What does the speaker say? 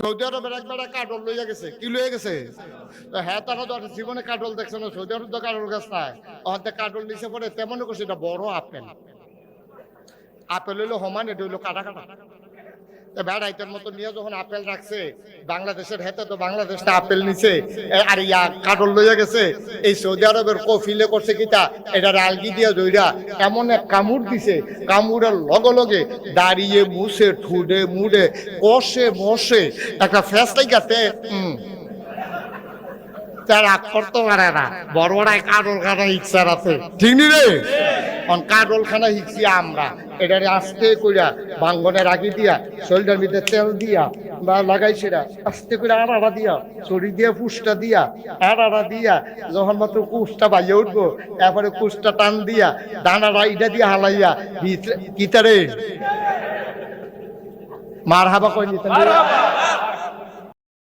Saudi আরবের একবার কাটল লইয়া গেছে, কি লইয়া গেছে? হ্যাঁ, তারা তো জীবনে কাটল দেখছে না, সৌদি আরব তো কাটল গাছ নাই, অর্ধেক কাটল নিচে পড়ে তেমন করছে, এটা বড় আপেল। আপেল হইলো সমান, এটা হইলো কাটা কাটা। বেড়াইতের মতো নিয়ে যখন আপেল রাখছে বাংলাদেশের হেতে, তো বাংলাদেশটা আপেল নিছে আর ইয়া কাটল লইয়া গেছে। এই সৌদি আরবের কফিলে করছে কিতা, এটা আলগি দিয়া দইরা এমন এক কামড় দিছে, কামড়ের লগে লগে দাঁড়িয়ে মুছে ঠুডে মুড়ে কষে মশে একটা ফেসলাই গাতে তারা করতে পারে না। বড় বড় কাটল খানা ইচ্ছার আছে, ঠিক নি রে? কাটল খানা হিকছি আমরা, এটারে আস্তে কইরা ভাঙ্গনের আগে দিয়া শরীরের ভিতরে তেল দিয়া বা লাগাইছিরা আস্তে করে আড়া দিয়া শরীর দিয়া পুষ্টা দিয়া আড়া দিয়া যখন মাত্র কুষ্টা বাইয়ে উঠবো, এরপরে কুষ্টা টান দিয়া দানাটা ইটা দিয়া হালাইয়া ভিতরে কিতারে মার হাবা কই নিতে